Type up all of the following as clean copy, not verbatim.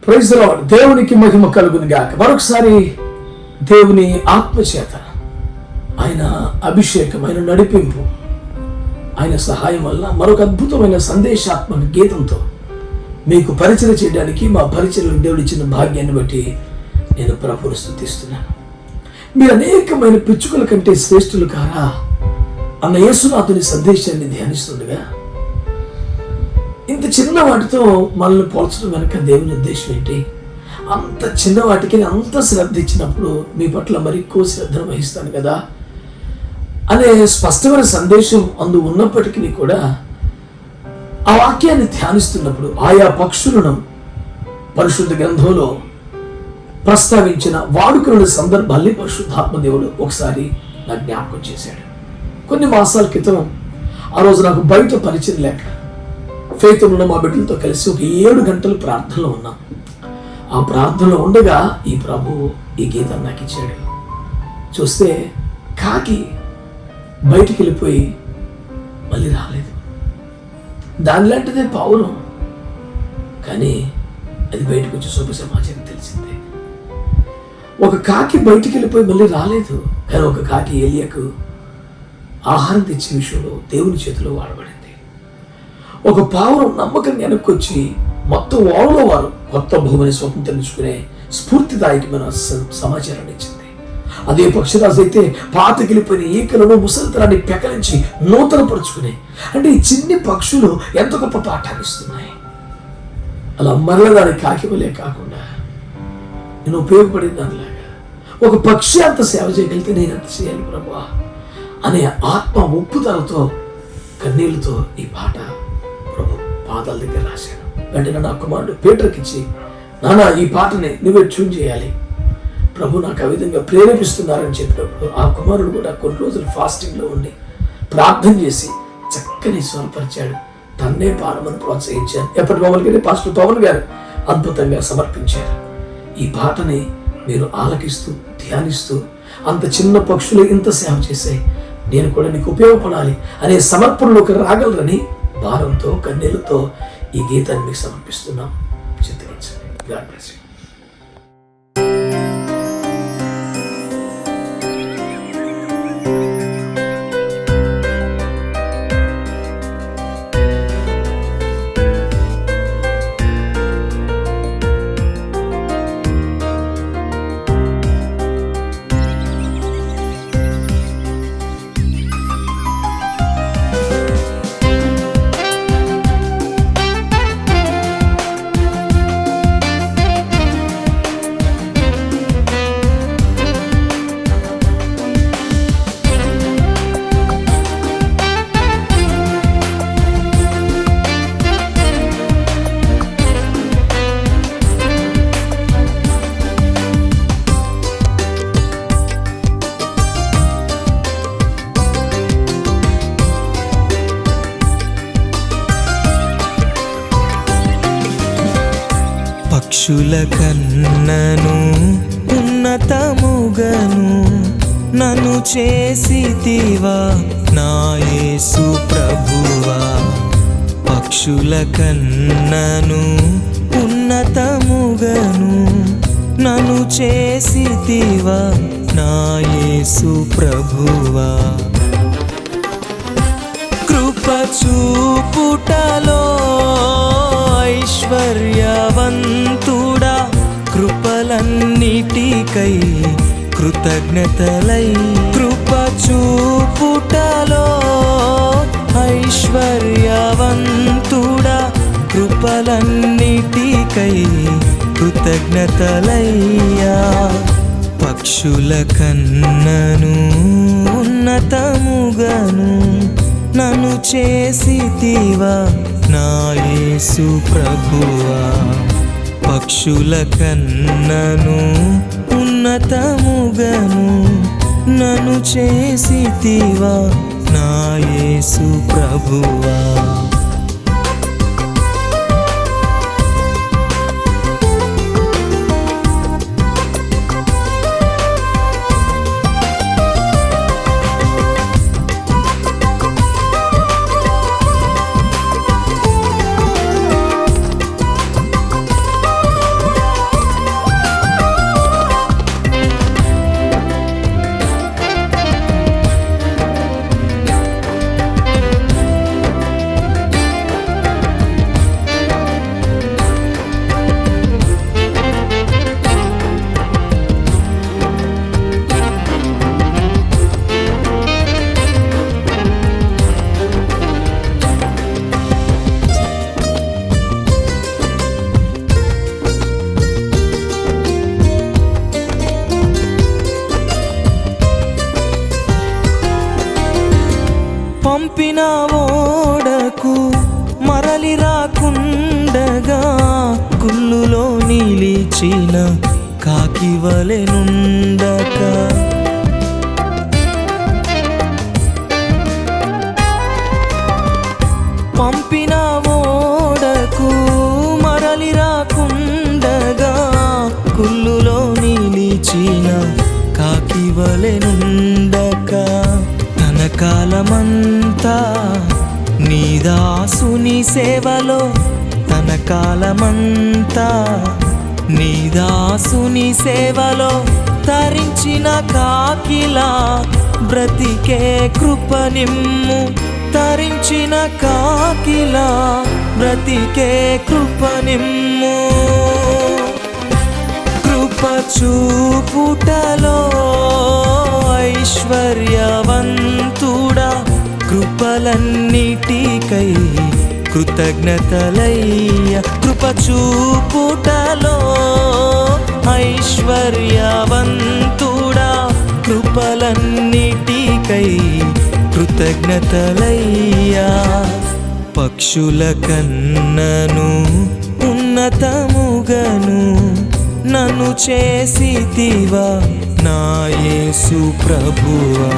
Praise the lord. దేవునికి మహిమ కలుగును గాక. మరొకసారి దేవుని ఆత్మచేత, ఆయన అభిషేకం, ఆయన నడిపింపు, ఆయన సహాయం వల్ల మరొక అద్భుతమైన సందేశాత్మక గీతంతో మీకు పరిచయం చేయడానికి మా పరిచయం దేవుడు ఇచ్చిన భాగ్యాన్ని బట్టి నేను ప్రభువును స్తుతిస్తున్నాను. మీరు అనేకమైన పిచ్చుకల కంటే శ్రేష్ఠులు కారా అన్న యేసునాథుని సందేశాన్ని ధ్యానిస్తుండగా, ఇంత చిన్న వాటితో మనల్ని పోల్చడం వెనక దేవుని ఉద్దేశం ఏంటి? అంత చిన్న వాటికి అంత శ్రద్ధ ఇచ్చినప్పుడు మీ పట్ల మరి ఎక్కువ శ్రద్ధను వహిస్తాను కదా అనే స్పష్టమైన సందేశం అందు ఉన్నప్పటికీ కూడా ఆ వాక్యాన్ని ధ్యానిస్తున్నప్పుడు ఆయా పక్షులను పరిశుద్ధ గ్రంథంలో ప్రస్తావించిన వాడుకల సందర్భాల్ని పరిశుద్ధాత్మ దేవుడు ఒకసారి నా జ్ఞాపకం చేశాడు. కొన్ని మాసాల క్రితం ఆ రోజు నాకు బయట పరిచయం లేక ఫేతులో మా బిడ్డలతో కలిసి ఒక 7 గంటలు ప్రార్థనలో ఉన్నాం. ఆ ప్రార్థనలో ఉండగా ఈ ప్రభు ఈ గీతాన్ని నాకు ఇచ్చాడు. చూస్తే కాకి బయటికి వెళ్ళిపోయి మళ్ళీ రాలేదు. దానిలాంటిదే పావురం, కానీ అది బయటకు వచ్చి శుభ సమాచారం తెలిసిందే. ఒక కాకి బయటికి వెళ్ళిపోయి మళ్ళీ రాలేదు, కానీ ఒక కాకి ఏలియాకు ఆహారం తెచ్చే విషయంలో దేవుని చేతిలో వాడబడింది. ఒక పావురం నమ్మకంగా వెనక్కొచ్చి మొత్తం ఓడలో వారు కొత్త భూమిని స్వతంత్రించుకునే స్ఫూర్తిదాయకమైన సమాచారాన్ని ఇచ్చింది. అదే పక్షిరాజు అయితే పాతకిలిపోయిన ఈకలను ముసలితనాన్ని పెకలించి నూతనపరుచుకునే, అంటే ఈ చిన్ని పక్షులు ఎంత గొప్ప పాఠాన్ని ఇస్తున్నాయి. అలా మరల దాని కాకి వలే కాకుండా నేను ఉపయోగపడే దానిలాగా ఒక పక్షి అంత సేవ చేయగలిగితే నేను అంత చేయాలి ప్రభువా అనే ఆత్మ ఒప్పుదలతో కన్నీళ్లతో ఈ పాట ప్రభు పాదాల దగ్గర రాశాను. వెంటనే నా కుమారుడు పీటర్కి ఇచ్చి, నాన్న ఈ పాటని నువ్వే ట్యూన్ చేయాలి, ప్రభు నాకు ఆ విధంగా ప్రేరేపిస్తున్నారని చెప్పినప్పుడు ఆ కుమారుడు కూడా కొన్ని రోజులు ఫాస్టింగ్లో ఉండి ప్రార్థన చేసి చక్కని స్వరపరిచాడు. తన్నే పాడమని ప్రోత్సహించాను. ఎప్పటి మామూలుగానే పాస్టర్ పవన్ గారు అద్భుతంగా సమర్పించారు. ఈ పాటని మీరు ఆలకిస్తూ ధ్యానిస్తూ, అంత చిన్న పక్షులు ఇంత సేవ చేశాయి, నేను కూడా నీకు ఉపయోగపడాలి అనే సమర్పణలోకి రాగలరని భారంతో కన్నీళ్లతో ఈ గీతాన్ని మీకు సమర్పిస్తున్నాం. చింతించండి. God bless you. పక్షుల కన్నను ఉన్నతముగను నన్ను చేసితివా నా యేసు ప్రభువా. పక్షుల కన్నను ఉన్నతముగను నన్ను చేసితివా నా యేసు ప్రభువా. కృప చూపుటలో ఐశ్వర్యవంతుడా, కృపలన్నిటికై కృతజ్ఞతలై. కృప చూపుటలో ఐశ్వర్యవంతుడా, కృపలన్నిటికై కృతజ్ఞతలయ్యా. పక్షుల కన్నను ఉన్నతముగను నన్ను చేసితివా నా యేసు ప్రభువా. పక్షుల కన్నను ఉన్నతముగను నన్ను చేసితివా నా యేసు ప్రభువా. పంపిన ఓడకు మరలి రాకుండగా కుల్లులో నిలిచిన కాకి వలె నుండక పంపిన ఓడకు మరలి రాకుండగా కుల్లులో నిలిచిన కాకి వలె నుండక తన కాలమంతా నీ దాసుని సేవలో తన కాలమంతా నీ దాసుని సేవలో తరించిన కాకిలా బ్రతికే కృప నిమ్ము తరించిన కాకిలా బ్రతికే కృప నిమ్ము కృప చూపుటలో ఐశ్వర్యవంతుడా కృపలన్నిటికై కృతజ్ఞతలయ్య కృప చూపుటలో ఐశ్వర్యవంతుడా కృపలన్నిటికై కృతజ్ఞతలయ్యా పక్షుల కన్నను ఉన్నతముగను నన్ను చేసితివా నా యేసు ప్రభువా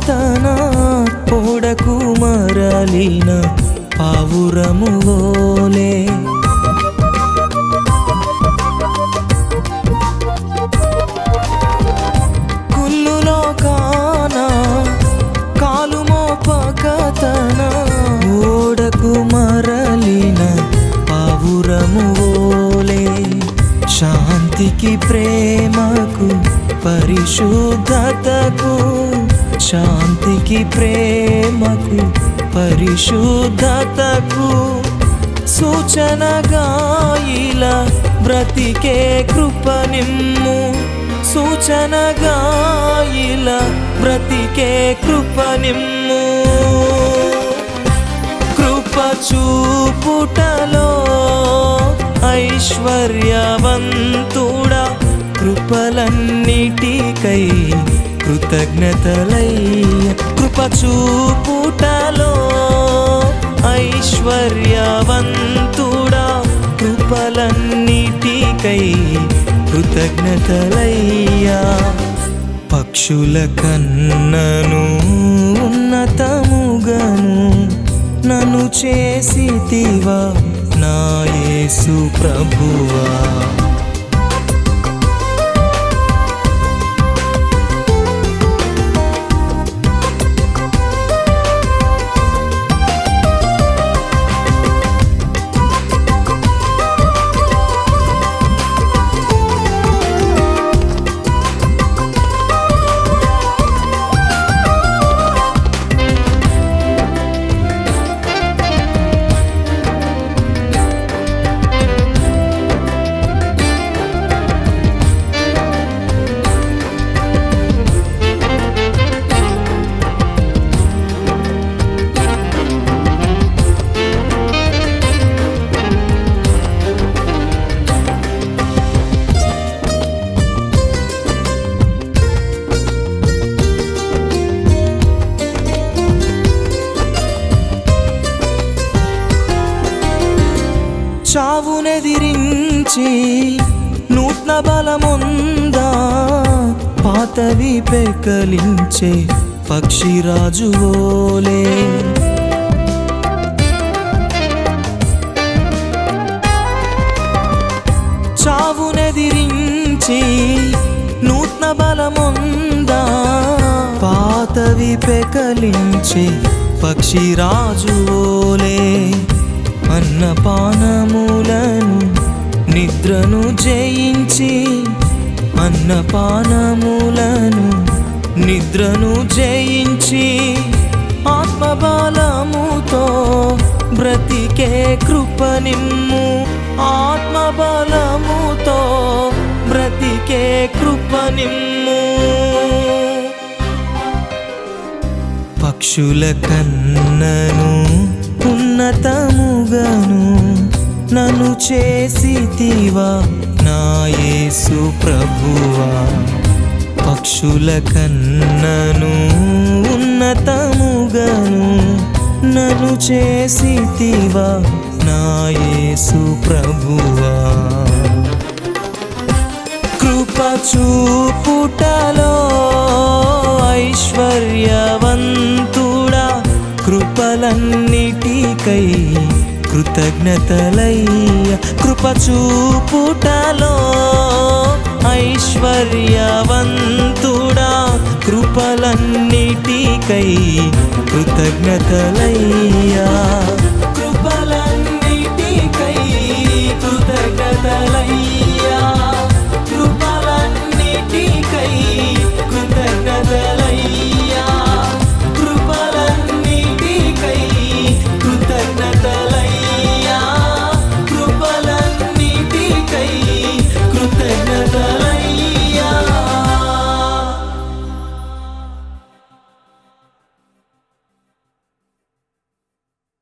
తన ఓడకు మరలిన పావురము వోలే కుల్లులో కాన కాలు మోపక తన ఓడకు మరలిన పావురము వోలే శాంతికి ప్రేమకు పరిశుద్ధతకు శాంతికి ప్రేమకు పరిశుద్ధతకు సూచనగా ఇలా బ్రతికే కృప నిమ్ము సూచనగా ఇలా బ్రతికే కృప నిమ్ము కృప చూపుటలో ఐశ్వర్యవంతుడా కృపలన్నిటికై కృతజ్ఞతలయ్య కృప చూపుటలో ఐశ్వర్యవంతుడా కృపలన్నిటికై కృతజ్ఞతలయ్యా పక్షుల కన్నను ఉన్నతముగను నన్ను చేసితివా నా యేసు ప్రభువా చావునెదిరించి నూతన బలముందా పాతవి పెకలించే పక్షిరాజు వోలే చావునెదిరించి నూతన పెకలించే పక్షిరాజు ఓలే అన్నపానములను నిద్రను జయించి అన్నపానములను నిద్రను జయించి ఆత్మబలముతో బ్రతికే కృపనిమ్ము ఆత్మబలముతో బ్రతికే కృపనిమ్ము పక్షుల కన్నను ఉన్నతముగను నన్ను చేసితివా నా యేసు ప్రభువా పక్షుల కన్నను ఉన్నతముగను నన్ను చేసితివా నా యేసు ప్రభువా కృప చూపుటలో ఐశ్వర్యవంతుడా కృపలన్నిటికై కృతజ్ఞతలయ్య కృప చూపుటలో ఐశ్వర్యవంతుడా కృపలన్నిటికై కృతజ్ఞతలయ్యా